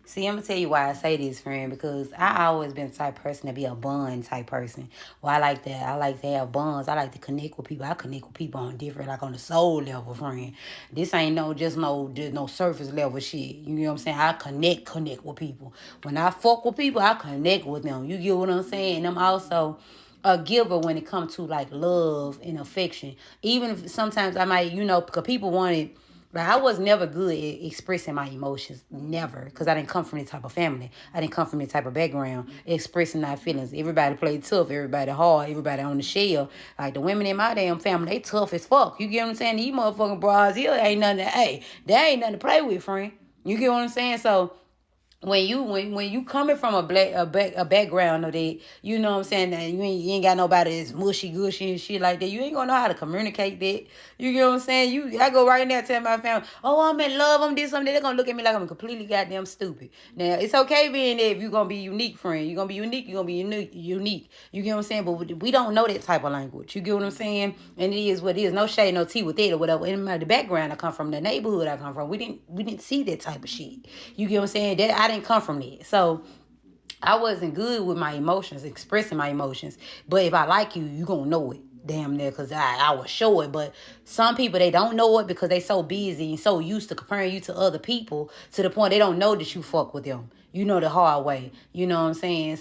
See, I'm gonna tell you why I say this, friend, because I always been the type of person to be a bond type person. Well, I like that. I like to have bonds. I like to connect with people. I connect with people on different, like on the soul level, friend. This ain't just no surface level shit. You know what I'm saying? I connect with people. When I fuck with people, I connect with them. You get what I'm saying? And I'm also a giver when it comes to like love and affection. Even if sometimes I might, because people want it. Like I was never good at expressing my emotions, never, because I didn't come from that type of family. I didn't come from that type of background, expressing my feelings. Everybody played tough, everybody hard, everybody on the shell. Like the women in my damn family, they tough as fuck. You get what I'm saying? These motherfucking bras here ain't nothing. Hey, there ain't nothing to play with, friend. You get what I'm saying? So when you coming from a background of that, you know what I'm saying, that you ain't got nobody that's mushy gushy and shit like that. You ain't gonna know how to communicate that. You get what I'm saying? I go right now tell my family, oh, I'm in love, I'm this, I'm that. They're gonna look at me like I'm completely goddamn stupid. Now it's okay being there if you're gonna be unique, friend. You're gonna be unique. You're gonna be unique. You get what I'm saying? But we don't know that type of language. You get what I'm saying? And it is what it is. No shade, no tea with it or whatever. In the background I come from, the neighborhood I come from, we didn't see that type of shit. You get what I'm saying? That I didn't come from that. So I wasn't good with my emotions, expressing my emotions. But if I like you, you gonna know it. Damn near, because I will show it. But some people, they don't know it because they so busy and so used to comparing you to other people to the point they don't know that you fuck with them. You know the hard way. You know what I'm saying?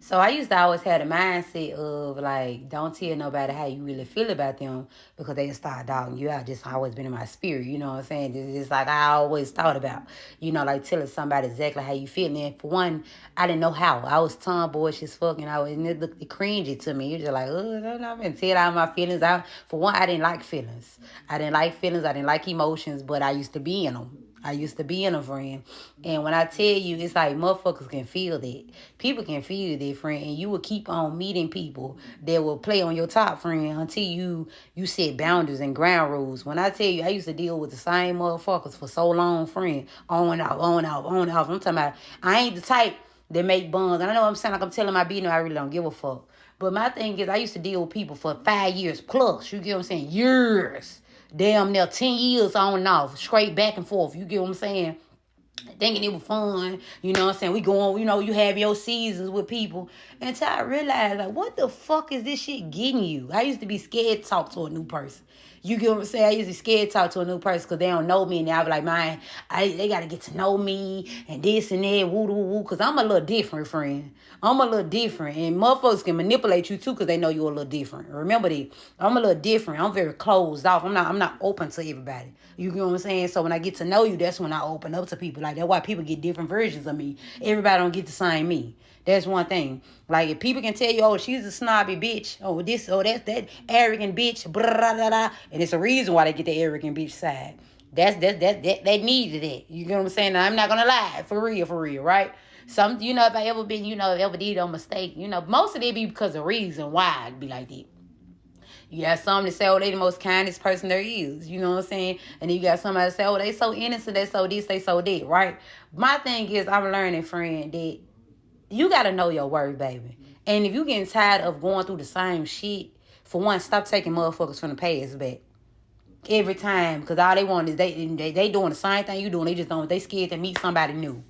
So I used to always have the mindset of like, don't tell nobody how you really feel about them because they start dogging you out. Just always been in my spirit, you know what I'm saying? It's just like I always thought about, like telling somebody exactly how you feel. And for one, I didn't know how. I was tomboyish as fuck, and it looked cringy to me. You're just like, oh, no, no, I'm gonna tell all my feelings. For one, I didn't like feelings. I didn't like feelings. I didn't like emotions, but I used to be in them. I used to be in a friend. And when I tell you, it's like motherfuckers can feel that. People can feel that, friend. And you will keep on meeting people that will play on your top, friend, until you set boundaries and ground rules. When I tell you, I used to deal with the same motherfuckers for so long, friend. On and off, on and off, on and off. I'm talking about, I ain't the type that make bonds. And I know what I'm saying, like I'm telling my business, I really don't give a fuck. But my thing is, I used to deal with people for 5 years plus. You get what I'm saying? Years. Damn near 10 years on and off. Straight back and forth. You get what I'm saying? Thinking it was fun. You know what I'm saying? We go on, you have your seasons with people. Until I realized, like, what the fuck is this shit getting you? I used to be scared to talk to a new person. You get what I'm saying? I used to be scared to talk to a new person because they don't know me. And I was like, man, they got to get to know me and this and that, woo, woo, woo. Because I'm a little different, friend. I'm a little different. And motherfuckers can manipulate you too because they know you're a little different. Remember that. I'm a little different. I'm very closed off. I'm not open to everybody. You get what I'm saying? So when I get to know you, that's when I open up to people. Like, that's why people get different versions of me. Everybody don't get the same me. That's one thing. Like, if people can tell you, oh, she's a snobby bitch. Oh, this, oh, that arrogant bitch. Blah, blah, blah, blah. And it's a reason why they get the arrogant bitch side. That they needed it. You get what I'm saying? Now, I'm not going to lie. For real, right? Some, if I ever been, ever did a mistake, most of it be because of reason why I'd be like that. You got some that say, oh, they the most kindest person there is. You know what I'm saying? And then you got somebody that say, oh, they so innocent, they so this, they so that, right? My thing is, I'm learning, friend, that you got to know your worth, baby. And if you getting tired of going through the same shit, for one, stop taking motherfuckers from the past back. Every time. Because all they want is they doing the same thing you doing. They scared to meet somebody new.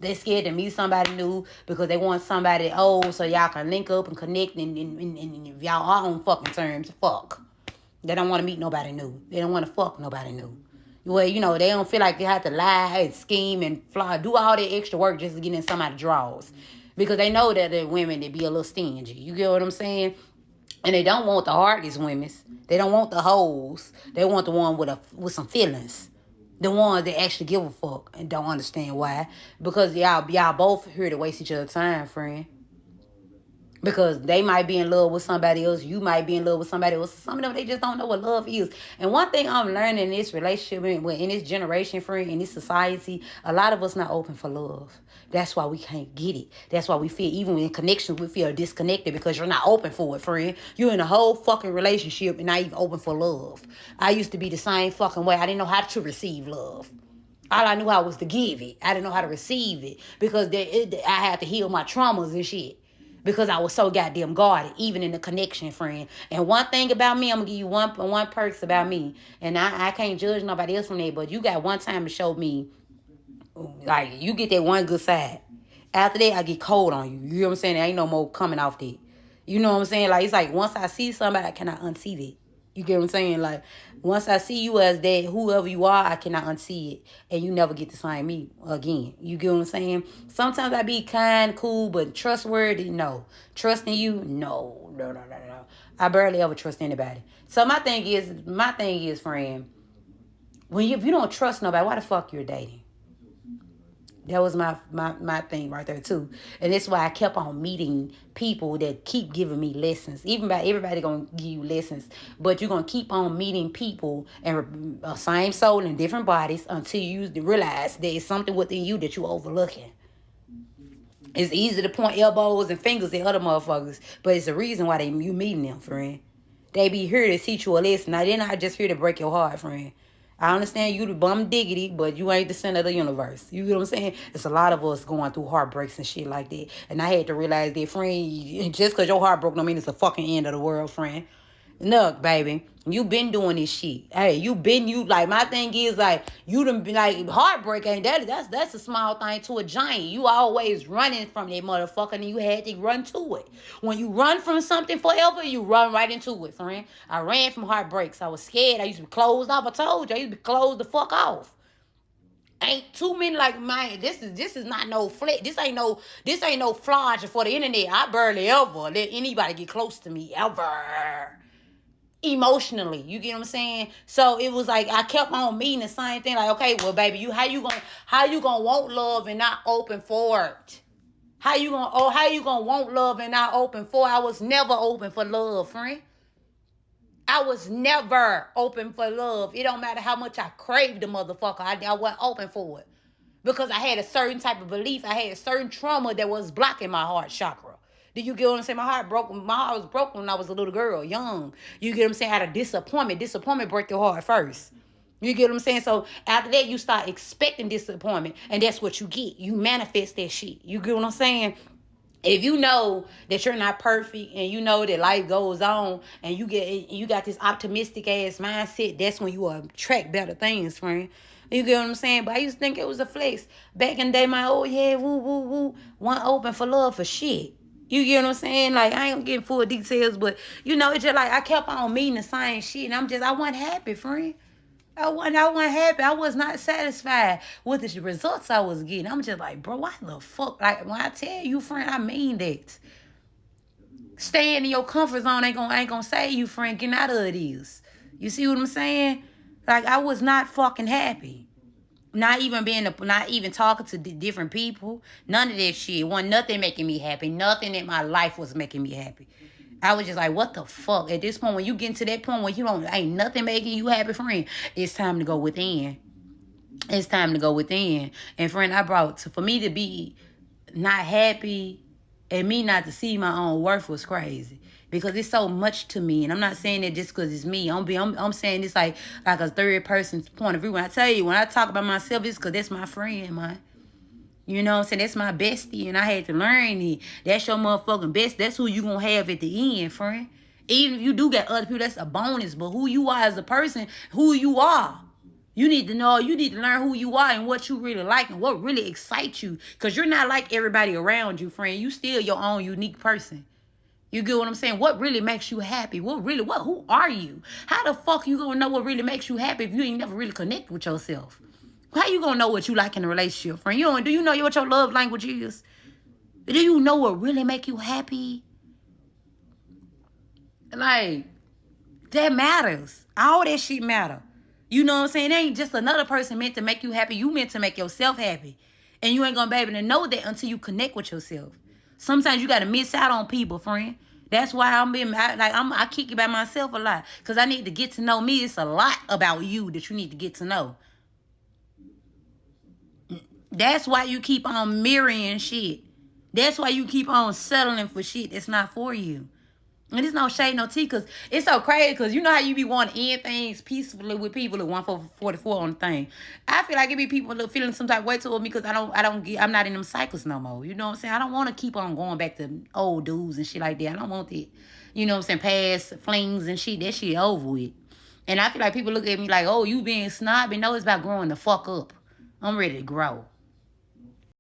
They scared to meet somebody new because they want somebody old so y'all can link up and connect and if y'all are on fucking terms, fuck. They don't want to meet nobody new. They don't want to fuck nobody new. Well, they don't feel like they have to lie and scheme and fly, do all that extra work just to get in somebody's drawers. Because they know that they're women that be a little stingy. You get what I'm saying? And they don't want the heartless women. They don't want the hoes. They want the one with some feelings. The ones that actually give a fuck and don't understand why. Because y'all both here to waste each other's time, friend. Because they might be in love with somebody else. You might be in love with somebody else. Some of them, they just don't know what love is. And one thing I'm learning in this relationship, in this generation, friend, in this society, a lot of us not open for love. That's why we can't get it. That's why we feel, even in connections, we feel disconnected because you're not open for it, friend. You're in a whole fucking relationship and not even open for love. I used to be the same fucking way. I didn't know how to receive love. All I knew how was to give it. I didn't know how to receive it because I had to heal my traumas and shit. Because I was so goddamn guarded, even in the connection, friend. And one thing about me, I'm going to give you one perks about me. And I can't judge nobody else from that, but you got one time to show me Like, you get that one good side. After that, I get cold on you. You know what I'm saying? There ain't no more coming off that. You know what I'm saying? Like, it's like, once I see somebody, I cannot unsee that. You get what I'm saying? Like, once I see you as that, whoever you are, I cannot unsee it. And you never get to sign me again. You get what I'm saying? Sometimes I be kind, cool, but trustworthy, no. Trusting you, no. No, no, no, no. I barely ever trust anybody. So my thing is, friend, if you don't trust nobody, why the fuck you're dating? That was my thing right there too. And that's why I kept on meeting people that keep giving me lessons. Even by everybody gonna give you lessons, but you're gonna keep on meeting people and same soul in different bodies until you realize there's something within you that you're overlooking. It's easy to point elbows and fingers at other motherfuckers, but it's the reason why you meeting them, friend. They be here to teach you a lesson. Now, they're not just here to break your heart, friend. I understand you the bum diggity, but you ain't the center of the universe. You know what I'm saying? It's a lot of us going through heartbreaks and shit like that. And I had to realize that, friend, just because your heart broke don't mean it's the fucking end of the world, friend. Look, baby, you been doing this shit. Hey, like, my thing is, like, you done been, like, heartbreak ain't that's a small thing to a giant. You always running from that motherfucker, and you had to run to it. When you run from something forever, you run right into it, friend. I ran from heartbreaks. I was scared. I used to be closed off. I told you, I used to be closed the fuck off. Ain't too many like mine. This is not no flick. This ain't no flodge for the internet. I barely ever let anybody get close to me ever. Emotionally, you get what I'm saying? So it was like I kept on meeting the same thing. Like, okay, well, baby, how you gonna want love and not open for it? How you gonna want love and not open for it? I was never open for love, friend. I was never open for love. It don't matter how much I craved the motherfucker. I wasn't open for it because I had a certain type of belief. I had a certain trauma that was blocking my heart chakra. Do you get what I'm saying? My heart was broken when I was a little girl, young. You get what I'm saying? Out of disappointment. Disappointment break your heart first. You get what I'm saying? So after that, you start expecting disappointment, and that's what you get. You manifest that shit. You get what I'm saying? If you know that you're not perfect and you know that life goes on and you got this optimistic ass mindset, that's when you attract better things, friend. You get what I'm saying? But I used to think it was a flex. Back in the day, one open for love for shit. You get what I'm saying? Like, I ain't getting full details, but, it's just like I kept on meeting the same shit, and I wasn't happy, friend. I wasn't happy. I was not satisfied with the results I was getting. I'm just like, bro, why the fuck? Like, when I tell you, friend, I mean that. Staying in your comfort zone ain't gonna save you, friend. Getting out of it is. You see what I'm saying? Like, I was not fucking happy. Not even talking to different people. None of that shit. Wasn't nothing making me happy. Nothing in my life was making me happy. I was just like, what the fuck? At this point, when you get to that point where ain't nothing making you happy, friend, it's time to go within. It's time to go within. And friend, for me to be not happy and me not to see my own worth was crazy. Because it's so much to me. And I'm not saying it just because it's me. I'm saying it's like a third person's point of view. When I tell you, when I talk about myself, it's because that's my friend, man. You know what I'm saying? That's my bestie. And I had to learn it. That's your motherfucking best. That's who you going to have at the end, friend. Even if you do get other people, that's a bonus. But who you are as a person, who you are. You need to learn who you are and what you really like and what really excites you. Because you're not like everybody around you, friend. You still your own unique person. You get what I'm saying? What really makes you happy? Who are you? How the fuck you gonna know what really makes you happy if you ain't never really connected with yourself? How you gonna know what you like in a relationship, friend? Do you know what your love language is? Do you know what really make you happy? Like, that matters. All that shit matter. You know what I'm saying? It ain't just another person meant to make you happy. You meant to make yourself happy. And you ain't gonna be able to know that until you connect with yourself. Sometimes you gotta miss out on people, friend. That's why I kick it by myself a lot. Because I need to get to know me. It's a lot about you that you need to get to know. That's why you keep on mirroring shit. That's why you keep on settling for shit that's not for you. And there's no shade, no tea, because it's so crazy, because you know how you be wanting to end things peacefully with people at 144 on the thing. I feel like it be people feeling some type of way toward me because I'm not in them cycles no more. You know what I'm saying? I don't want to keep on going back to old dudes and shit like that. I don't want that. You know what I'm saying? Past flings and shit, that shit over with. And I feel like people look at me like, oh, you being snobby. No, it's about growing the fuck up. I'm ready to grow.